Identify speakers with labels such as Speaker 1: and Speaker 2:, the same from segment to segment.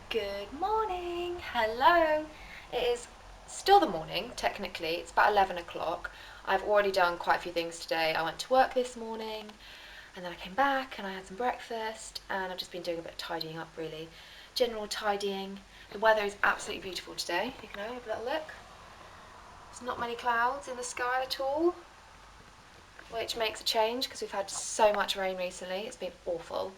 Speaker 1: Good morning, hello. It is still the morning, technically. It's about 11 o'clock. I've already done quite a few things today. I went to work this morning and then I came back and I had some breakfast and I've just been doing a bit of tidying up really. General tidying. The weather is absolutely beautiful today. You can have a little look. There's not many clouds in the sky at all, which makes a change because we've had so much rain recently. It's been awful.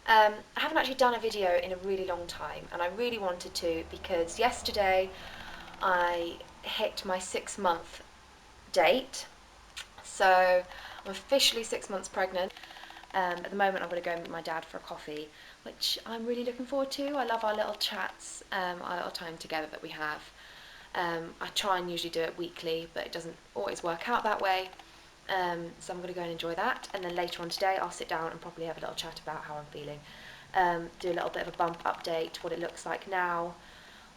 Speaker 1: I haven't actually done a video in a really long time and I really wanted to because yesterday I hit my 6-month date, so I'm officially 6 months pregnant. At the moment I'm going to go meet my dad for a coffee, which I'm really looking forward to. I love our little chats, our little time together that we have. I try and usually do it weekly, but it doesn't always work out that way. So I'm going to go and enjoy that, and then later on today I'll sit down and probably have a little chat about how I'm feeling. Do a little bit of a bump update, what it looks like now.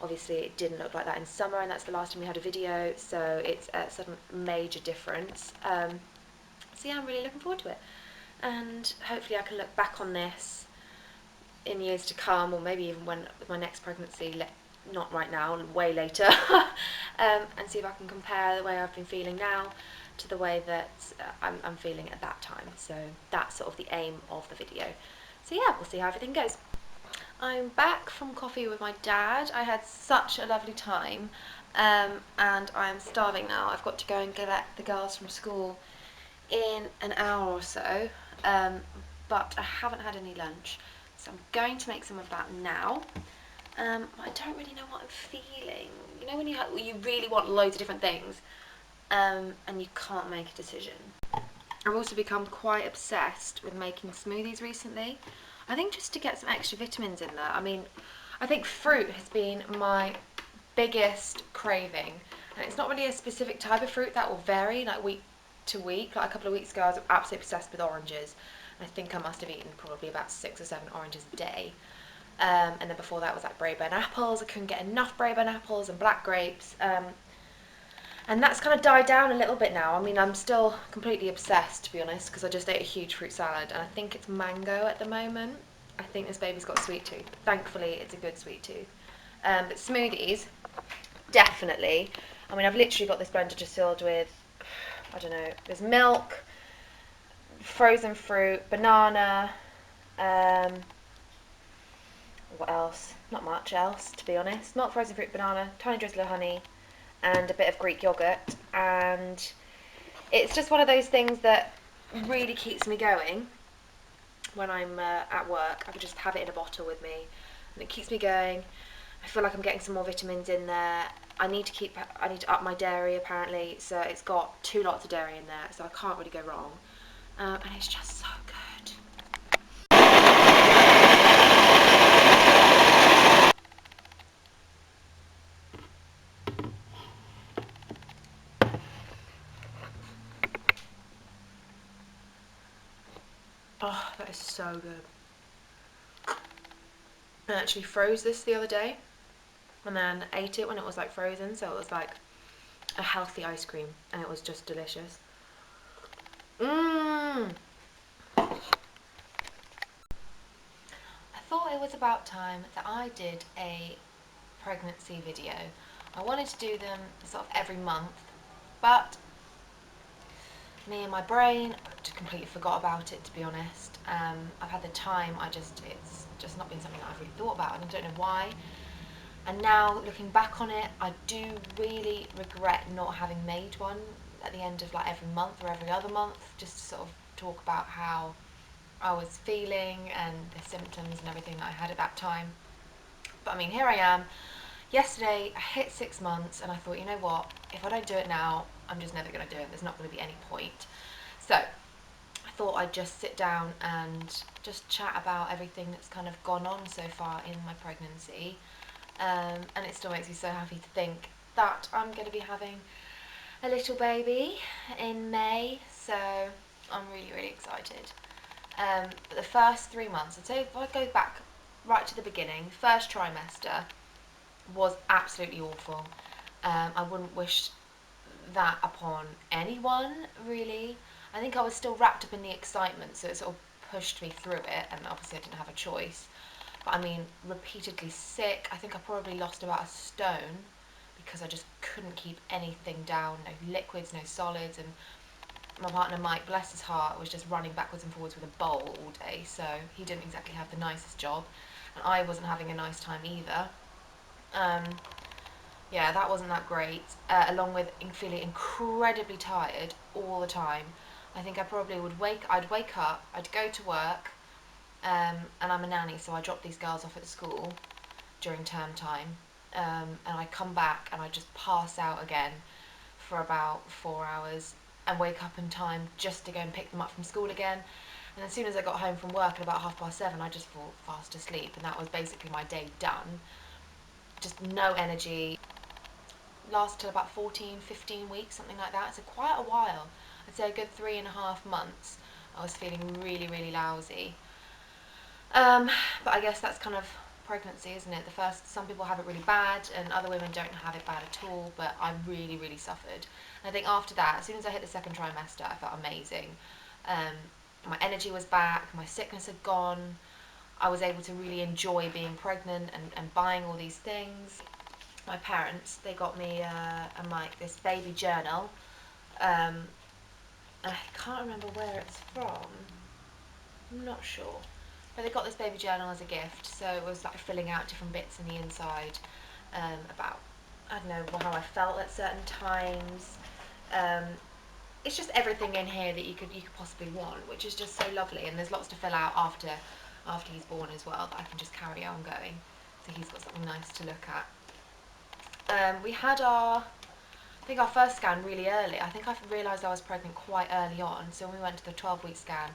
Speaker 1: Obviously it didn't look like that in summer and that's the last time we had a video, so it's a sudden major difference. So yeah, I'm really looking forward to it, and hopefully I can look back on this in years to come, or maybe even when with my next pregnancy, not right now, way later, and see if I can compare the way I've been feeling now to the way that I'm feeling at that time. So that's sort of the aim of the video. So yeah, we'll see how everything goes. I'm back from coffee with my dad. I had such a lovely time, and I'm starving now. I've got to go and collect the girls from school in an hour or so, but I haven't had any lunch, so I'm going to make some of that now. I don't really know what I'm feeling. You know when you really want loads of different things, and you can't make a decision. I've also become quite obsessed with making smoothies recently. I think just to get some extra vitamins in there. I mean, I think fruit has been my biggest craving, and it's not really a specific type of fruit. That will vary like week to week. Like a couple of weeks ago I was absolutely obsessed with oranges. I think I must have eaten probably about 6 or 7 oranges a day. And then before that was like Braeburn apples. I couldn't get enough Braeburn apples and black grapes. And that's kind of died down a little bit now. I mean, I'm still completely obsessed, to be honest, because I just ate a huge fruit salad, and I think it's mango at the moment. I think this baby's got a sweet tooth. Thankfully, it's a good sweet tooth. But smoothies, definitely. I mean, I've literally got this blender just filled with, I don't know, there's milk, frozen fruit, banana, what else? Not much else, to be honest. Milk, frozen fruit, banana, tiny drizzle of honey, and a bit of Greek yogurt, and it's just one of those things that really keeps me going when I'm at work. I could just have it in a bottle with me and it keeps me going. I feel like I'm getting some more vitamins in there. I need to up my dairy apparently, so it's got 2 lots of dairy in there, so I can't really go wrong, and it's just so good. Oh, that is so good. I actually froze this the other day and then ate it when it was like frozen, so it was like a healthy ice cream and it was just delicious. I thought it was about time that I did a pregnancy video. I wanted to do them sort of every month, but me and my brain just completely forgot about it, to be honest. I've had the time, it's just not been something that I've really thought about, and I don't know why. And now looking back on it, I do really regret not having made one at the end of like every month or every other month, just to sort of talk about how I was feeling and the symptoms and everything that I had at that time. But I mean, here I am. Yesterday I hit 6 months and I thought, you know what, if I don't do it now, I'm just never going to do it. There's not going to be any point. So I thought I'd just sit down and just chat about everything that's kind of gone on so far in my pregnancy. And it still makes me so happy to think that I'm going to be having a little baby in May, so I'm really, really excited. But the first 3 months, I'd say if I go back right to the beginning, the first trimester was absolutely awful. I wouldn't wish that upon anyone, really. I think I was still wrapped up in the excitement, so it sort of pushed me through it, and obviously I didn't have a choice. but I mean, repeatedly sick. I think I probably lost about a stone because I just couldn't keep anything down, no liquids, no solids, and my partner Mike, bless his heart, was just running backwards and forwards with a bowl all day, so he didn't exactly have the nicest job, and I wasn't having a nice time either. Um, yeah, that wasn't that great, along with feeling incredibly tired all the time. I think I probably I'd wake up, I'd go to work, and I'm a nanny, so I drop these girls off at school during term time, and I come back and I just pass out again for about 4 hours and wake up in time just to go and pick them up from school again. And as soon as I got home from work at about 7:30, I just fall fast asleep, and that was basically my day done. Just no energy. Lasted till about 14, 15 weeks, something like that. So quite a while. I'd say a good 3.5 months. I was feeling really, really lousy. But I guess that's kind of pregnancy, isn't it? Some people have it really bad, and other women don't have it bad at all. But I really, really suffered. And I think after that, as soon as I hit the second trimester, I felt amazing. Um, my energy was back. My sickness had gone. I was able to really enjoy being pregnant and buying all these things. My parents, they got me this baby journal. Um, I can't remember where it's from. I'm not sure. But they got this baby journal as a gift, so it was like filling out different bits in the inside, about, I don't know, how I felt at certain times. Um, it's just everything in here that you could possibly want, which is just so lovely. And there's lots to fill out after he's born as well, that I can just carry on going. So he's got something nice to look at. We had I think our first scan really early. I think I realised I was pregnant quite early on. So when we went to the 12-week scan,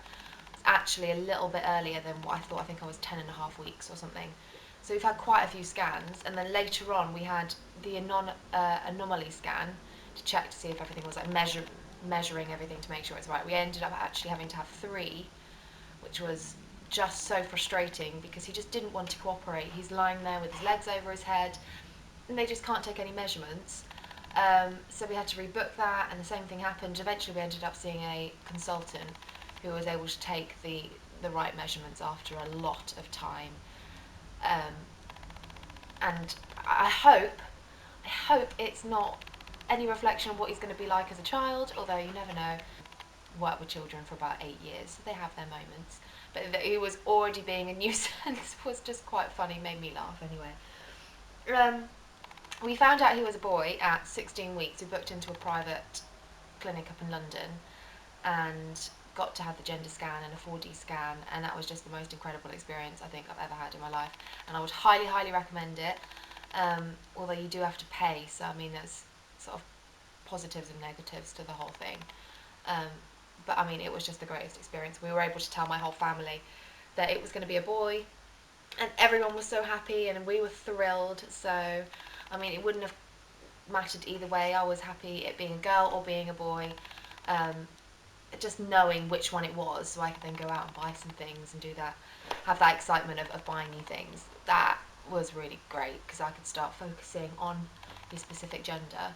Speaker 1: actually a little bit earlier than what I thought. I think I was 10.5 weeks or something. So we've had quite a few scans, and then later on we had the anomaly scan to check to see if everything was like measuring everything to make sure it's right. We ended up actually having to have 3, which was just so frustrating because he just didn't want to cooperate. He's lying there with his legs over his head, and they just can't take any measurements. So we had to rebook that, and the same thing happened. Eventually we ended up seeing a consultant who was able to take the right measurements after a lot of time. Um, and I hope it's not any reflection of what he's going to be like as a child, although you never know. Worked with children for about 8 years, so they have their moments. But that he was already being a nuisance was just quite funny, made me laugh anyway. We found out he was a boy at 16 weeks. We booked into a private clinic up in London and got to have the gender scan and a 4D scan, and that was just the most incredible experience I think I've ever had in my life, and I would highly, highly recommend it, although you do have to pay, so I mean there's sort of positives and negatives to the whole thing. But I mean, it was just the greatest experience. We were able to tell my whole family that it was going to be a boy, and everyone was so happy, and we were thrilled. So, I mean, it wouldn't have mattered either way. I was happy it being a girl or being a boy. Um, just knowing which one it was, so I could then go out and buy some things and do that, have that excitement of buying new things. That was really great because I could start focusing on the specific gender.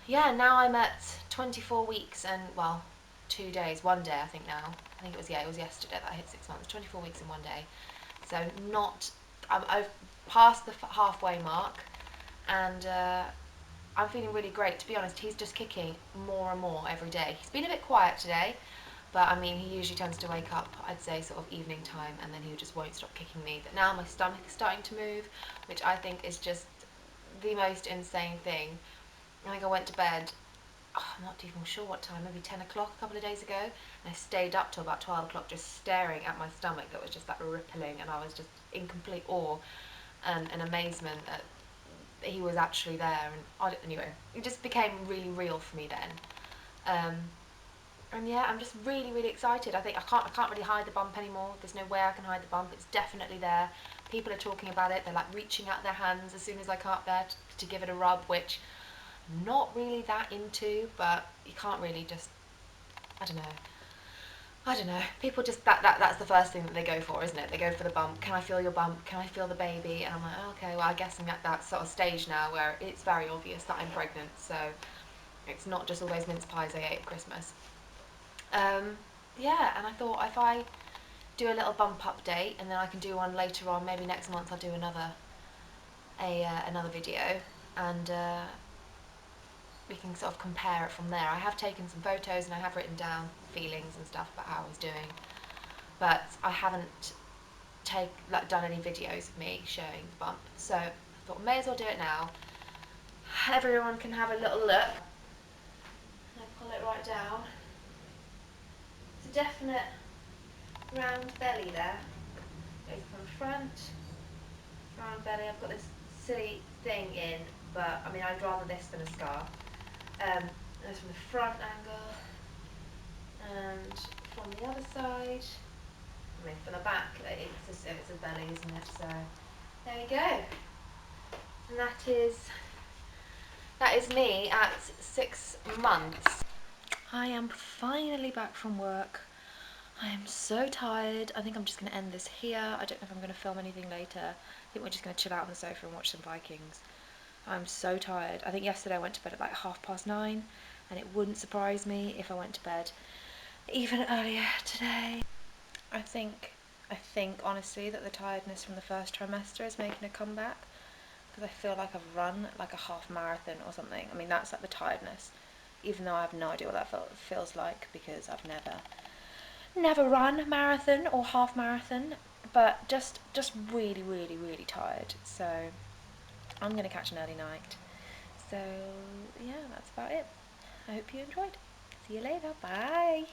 Speaker 1: Yeah, now I'm at 24 weeks and, well, 2 days, 1 day I think now. I think it was yesterday that I hit 6 months. 24 weeks and 1 day. So I've passed the halfway mark, and I'm feeling really great. To be honest, he's just kicking more and more every day. He's been a bit quiet today, but I mean, he usually tends to wake up, I'd say, sort of evening time, and then he just won't stop kicking me. But now my stomach is starting to move, which I think is just the most insane thing. I think I went to bed, I'm not even sure what time, maybe 10 o'clock a couple of days ago, and I stayed up till about 12 o'clock just staring at my stomach that was just that rippling, and I was just in complete awe and amazement that he was actually there. And anyway, it just became really real for me then. And yeah, I'm just really, really excited. I think I can't really hide the bump anymore. There's no way I can hide the bump. It's definitely there. People are talking about it. They're like reaching out their hands as soon as I come up there to give it a rub, which I'm not really that into, but you can't really just, I don't know. I don't know. People just that's the first thing that they go for, isn't it? They go for the bump. Can I feel your bump? Can I feel the baby? And I'm like, oh, okay, well, I guess I'm at that sort of stage now where it's very obvious that I'm pregnant. So it's not just all those mince pies I ate at Christmas. Yeah, and I thought if I do a little bump update, and then I can do one later on. Maybe next month I'll do another video, and we can sort of compare it from there. I have taken some photos and I have written down feelings and stuff about how I was doing, but I haven't done any videos of me showing the bump. So I thought may as well do it now. Everyone can have a little look. I pull it right down. It's a definite round belly there. Goes from the front, round belly. I've got this silly thing in, but I mean I'd rather this than a scar. There's from the front angle, and from the other side. I mean from the back, it's a belly, isn't it? So there we go. And that is me at 6 months. I am finally back from work. I am so tired. I think I'm just going to end this here. I don't know if I'm going to film anything later. I think we're just going to chill out on the sofa and watch some Vikings. I'm so tired. I think yesterday I went to bed at like 9:30, and it wouldn't surprise me if I went to bed even earlier today. I think honestly that the tiredness from the first trimester is making a comeback, because I feel like I've run like a half marathon or something. I mean, that's like the tiredness, even though I have no idea what that feels like, because I've never run a marathon or half marathon, but just really, really, really tired. So I'm going to catch an early night. So yeah, that's about it. I hope you enjoyed. See you later. Bye.